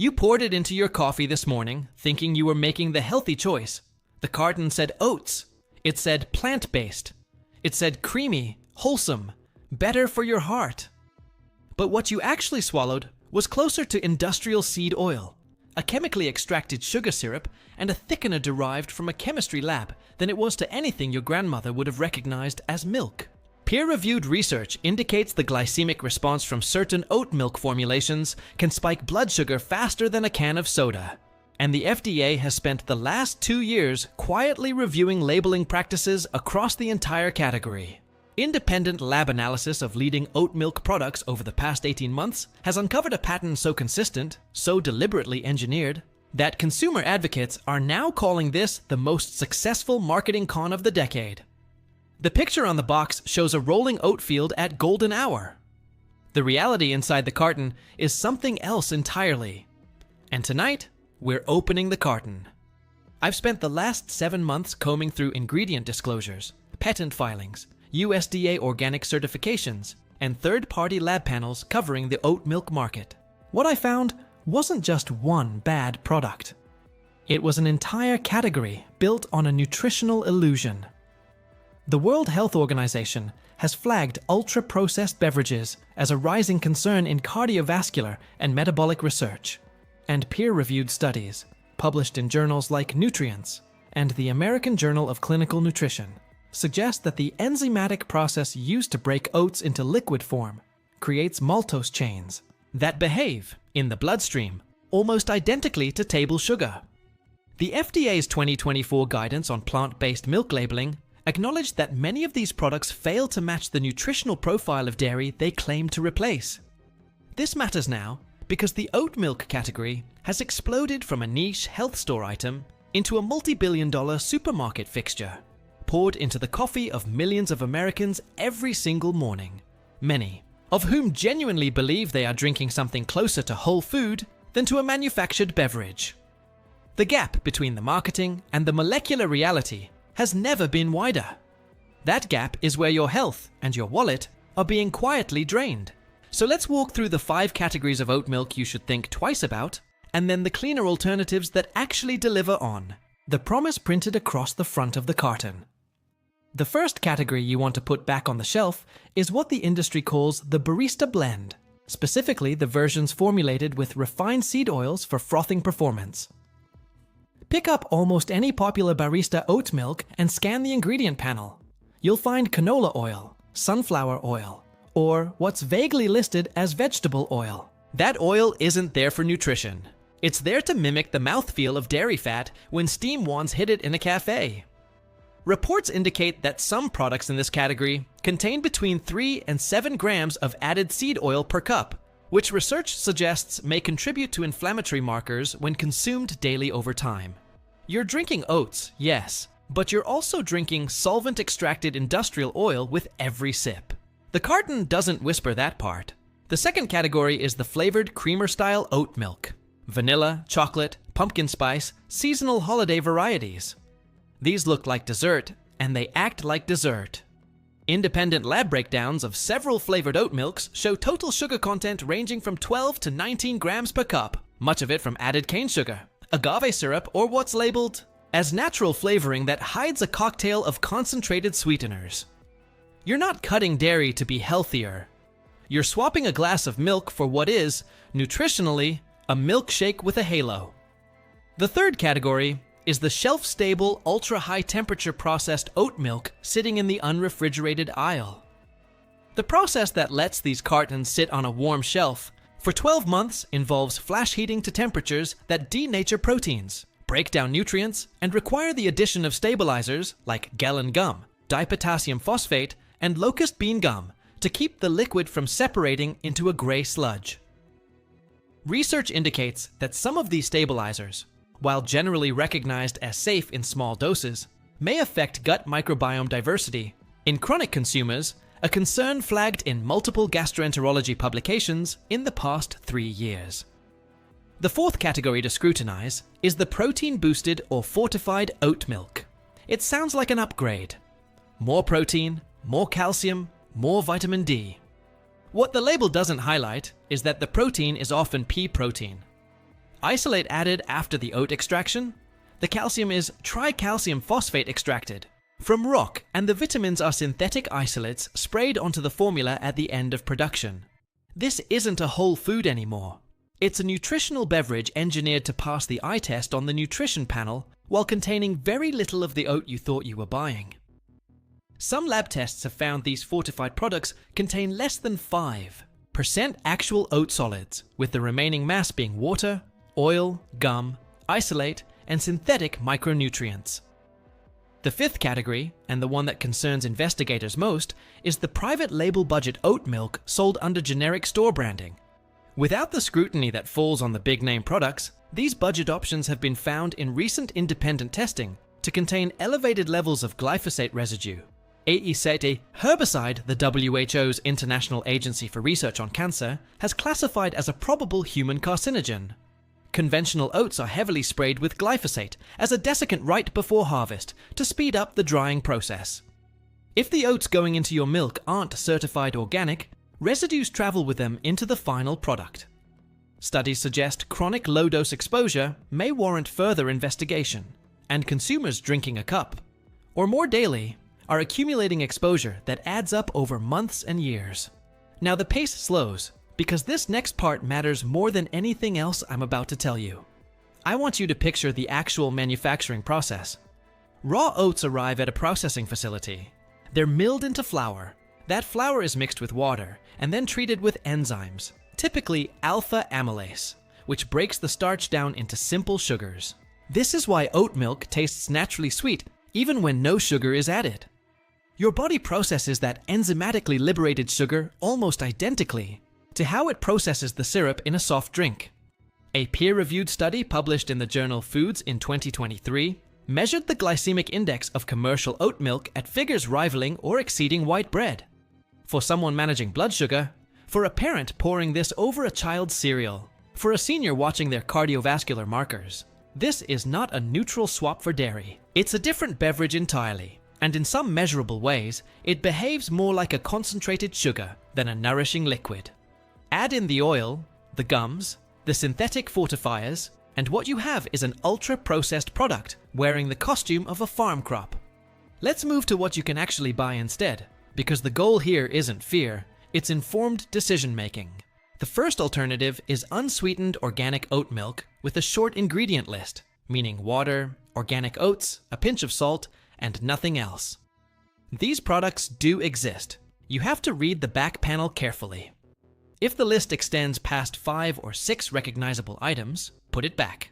You poured it into your coffee this morning, thinking you were making the healthy choice. The carton said oats. It said plant-based. It said creamy, wholesome, better for your heart. But what you actually swallowed was closer to industrial seed oil, a chemically extracted sugar syrup, and a thickener derived from a chemistry lab than it was to anything your grandmother would have recognized as milk. Peer-reviewed research indicates the glycemic response from certain oat milk formulations can spike blood sugar faster than a can of soda. And the FDA has spent the last 2 years quietly reviewing labeling practices across the entire category. Independent lab analysis of leading oat milk products over the past 18 months has uncovered a pattern so consistent, so deliberately engineered, that consumer advocates are now calling this the most successful marketing con of the decade. The picture on the box shows a rolling oat field at golden hour. The reality inside the carton is something else entirely. And tonight, we're opening the carton. I've spent the last 7 months combing through ingredient disclosures, patent filings, USDA organic certifications, and third-party lab panels covering the oat milk market. What I found wasn't just one bad product. It was an entire category built on a nutritional illusion. The World Health Organization has flagged ultra-processed beverages as a rising concern in cardiovascular and metabolic research, and peer-reviewed studies, published in journals like Nutrients and the American Journal of Clinical Nutrition, suggest that the enzymatic process used to break oats into liquid form creates maltose chains that behave in the bloodstream almost identically to table sugar. The FDA's 2024 guidance on plant-based milk labeling acknowledged that many of these products fail to match the nutritional profile of dairy they claim to replace. This matters now because the oat milk category has exploded from a niche health store item into a multi-billion-dollar supermarket fixture, poured into the coffee of millions of Americans every single morning, many of whom genuinely believe they are drinking something closer to whole food than to a manufactured beverage. The gap between the marketing and the molecular reality has never been wider. That gap is where your health and your wallet are being quietly drained. So let's walk through the 5 categories of oat milk you should think twice about, and then the cleaner alternatives that actually deliver on the promise printed across the front of the carton. The first category you want to put back on the shelf is what the industry calls the barista blend, specifically the versions formulated with refined seed oils for frothing performance. Pick up almost any popular barista oat milk and scan the ingredient panel. You'll find canola oil, sunflower oil, or what's vaguely listed as vegetable oil. That oil isn't there for nutrition. It's there to mimic the mouthfeel of dairy fat when steam wands hit it in a cafe. Reports indicate that some products in this category contain between 3 and 7 grams of added seed oil per cup, which research suggests may contribute to inflammatory markers when consumed daily over time. You're drinking oats, yes, but you're also drinking solvent-extracted industrial oil with every sip. The carton doesn't whisper that part. The second category is the flavored creamer-style oat milk. Vanilla, chocolate, pumpkin spice, seasonal holiday varieties. These look like dessert, and they act like dessert. Independent lab breakdowns of several flavored oat milks show total sugar content ranging from 12 to 19 grams per cup, much of it from added cane sugar, agave syrup, or what's labeled as natural flavoring that hides a cocktail of concentrated sweeteners. You're not cutting dairy to be healthier. You're swapping a glass of milk for what is, nutritionally, a milkshake with a halo. The third category is the shelf-stable, ultra-high-temperature processed oat milk sitting in the unrefrigerated aisle. The process that lets these cartons sit on a warm shelf for 12 months involves flash heating to temperatures that denature proteins, break down nutrients, and require the addition of stabilizers like Gelen gum, dipotassium phosphate, and locust bean gum to keep the liquid from separating into a gray sludge. Research indicates that some of these stabilizers, while generally recognized as safe in small doses, may affect gut microbiome diversity. In chronic consumers, a concern flagged in multiple gastroenterology publications in the past 3 years. The fourth category to scrutinize is the protein-boosted or fortified oat milk. It sounds like an upgrade. More protein, more calcium, more vitamin D. What the label doesn't highlight is that the protein is often pea protein. Isolate added after the oat extraction. The calcium is tricalcium phosphate extracted from rock, and the vitamins are synthetic isolates sprayed onto the formula at the end of production. This isn't a whole food anymore. It's a nutritional beverage engineered to pass the eye test on the nutrition panel while containing very little of the oat you thought you were buying. Some lab tests have found these fortified products contain less than 5% actual oat solids, with the remaining mass being water, oil, gum, isolate, and synthetic micronutrients. The fifth category, and the one that concerns investigators most, is the private label budget oat milk sold under generic store branding. Without the scrutiny that falls on the big name products, these budget options have been found in recent independent testing to contain elevated levels of glyphosate residue. AECT, a herbicide the WHO's International Agency for Research on Cancer has classified as a probable human carcinogen. Conventional oats are heavily sprayed with glyphosate as a desiccant right before harvest to speed up the drying process. If the oats going into your milk aren't certified organic, residues travel with them into the final product. Studies suggest chronic low-dose exposure may warrant further investigation, and consumers drinking a cup, or more daily, are accumulating exposure that adds up over months and years. Now the pace slows, because this next part matters more than anything else I'm about to tell you. I want you to picture the actual manufacturing process. Raw oats arrive at a processing facility. They're milled into flour. That flour is mixed with water and then treated with enzymes, typically alpha amylase, which breaks the starch down into simple sugars. This is why oat milk tastes naturally sweet even when no sugar is added. Your body processes that enzymatically liberated sugar almost identically to how it processes the syrup in a soft drink. A peer-reviewed study published in the journal Foods in 2023 measured the glycemic index of commercial oat milk at figures rivaling or exceeding white bread. For someone managing blood sugar, for a parent pouring this over a child's cereal, for a senior watching their cardiovascular markers, this is not a neutral swap for dairy. It's a different beverage entirely, and in some measurable ways, it behaves more like a concentrated sugar than a nourishing liquid. Add in the oil, the gums, the synthetic fortifiers, and what you have is an ultra-processed product wearing the costume of a farm crop. Let's move to what you can actually buy instead, because the goal here isn't fear, it's informed decision-making. The first alternative is unsweetened organic oat milk with a short ingredient list, meaning water, organic oats, a pinch of salt, and nothing else. These products do exist. You have to read the back panel carefully. If the list extends past 5 or 6 recognizable items, put it back.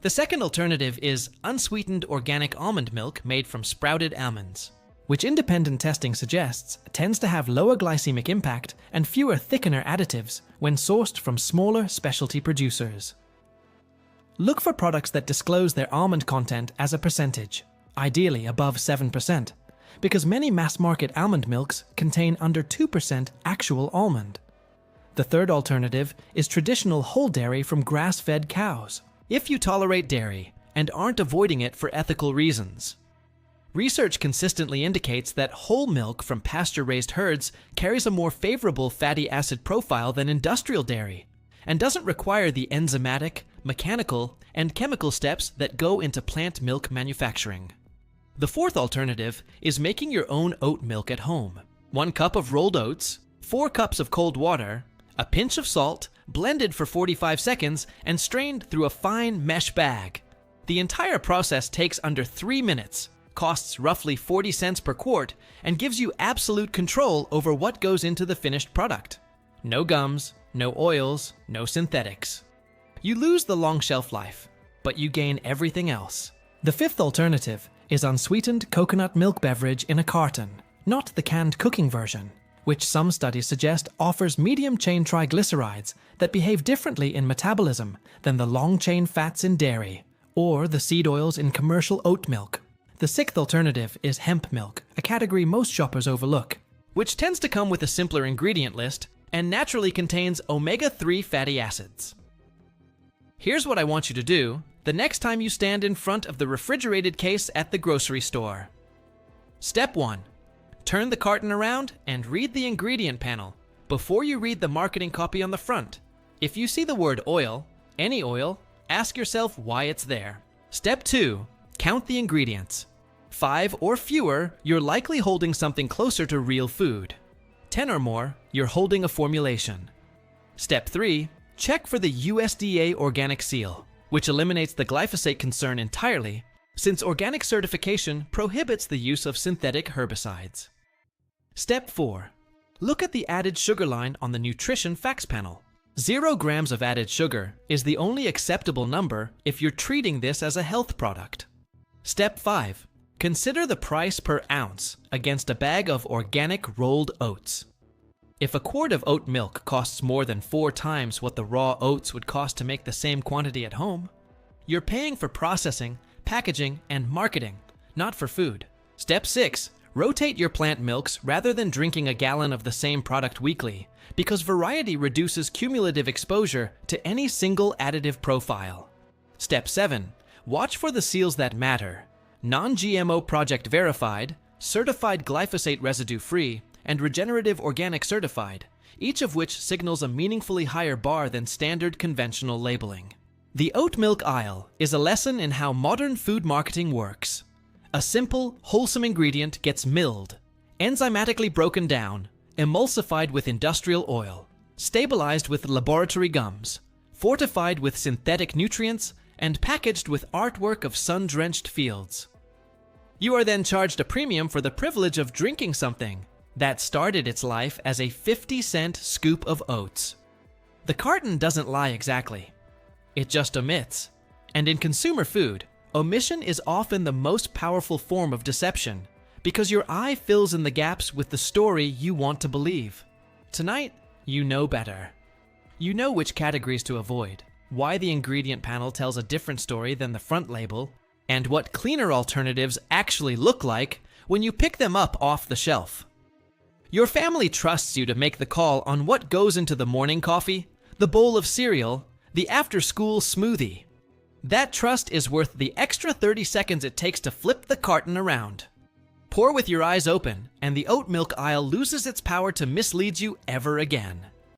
The second alternative is unsweetened organic almond milk made from sprouted almonds, which independent testing suggests tends to have lower glycemic impact and fewer thickener additives when sourced from smaller specialty producers. Look for products that disclose their almond content as a percentage, ideally above 7%, because many mass-market almond milks contain under 2% actual almond. The third alternative is traditional whole dairy from grass-fed cows, if you tolerate dairy and aren't avoiding it for ethical reasons. Research consistently indicates that whole milk from pasture-raised herds carries a more favorable fatty acid profile than industrial dairy, and doesn't require the enzymatic, mechanical, and chemical steps that go into plant milk manufacturing. The fourth alternative is making your own oat milk at home. 1 cup of rolled oats, 4 cups of cold water, a pinch of salt, blended for 45 seconds, and strained through a fine mesh bag. The entire process takes under 3 minutes, costs roughly 40 cents per quart, and gives you absolute control over what goes into the finished product. No gums, no oils, no synthetics. You lose the long shelf life, but you gain everything else. The fifth alternative is unsweetened coconut milk beverage in a carton, not the canned cooking version, which some studies suggest offers medium-chain triglycerides that behave differently in metabolism than the long-chain fats in dairy, or the seed oils in commercial oat milk. The sixth alternative is hemp milk, a category most shoppers overlook, which tends to come with a simpler ingredient list and naturally contains omega-3 fatty acids. Here's what I want you to do the next time you stand in front of the refrigerated case at the grocery store. Step 1. Turn the carton around and read the ingredient panel before you read the marketing copy on the front. If you see the word oil, any oil, Ask yourself why it's there. Step 2. Count the ingredients. 5 or fewer, you're likely holding something closer to real food. 10 or more, you're holding a formulation. Step 3. Check for the USDA organic seal, which eliminates the glyphosate concern entirely, since organic certification prohibits the use of synthetic herbicides. Step 4. Look at the added sugar line on the nutrition facts panel. 0 grams of added sugar is the only acceptable number if you're treating this as a health product. Step 5. Consider the price per ounce against a bag of organic rolled oats. If a quart of oat milk costs more than 4 times what the raw oats would cost to make the same quantity at home, you're paying for processing, packaging, and marketing, not for food. Step 6. Rotate your plant milks rather than drinking a gallon of the same product weekly, because variety reduces cumulative exposure to any single additive profile. Step 7. Watch for the seals that matter: non-GMO project verified, certified glyphosate residue-free, and regenerative organic certified, each of which signals a meaningfully higher bar than standard conventional labeling. The oat milk aisle is a lesson in how modern food marketing works. A simple, wholesome ingredient gets milled, enzymatically broken down, emulsified with industrial oil, stabilized with laboratory gums, fortified with synthetic nutrients, and packaged with artwork of sun-drenched fields. You are then charged a premium for the privilege of drinking something that started its life as a 50-cent scoop of oats. The carton doesn't lie exactly. It just omits. And in consumer food, omission is often the most powerful form of deception, because your eye fills in the gaps with the story you want to believe. Tonight, you know better. You know which categories to avoid, why the ingredient panel tells a different story than the front label, and what cleaner alternatives actually look like when you pick them up off the shelf. Your family trusts you to make the call on what goes into the morning coffee, the bowl of cereal, the after-school smoothie. That trust is worth the extra 30 seconds it takes to flip the carton around. Pour with your eyes open, and the oat milk aisle loses its power to mislead you ever again.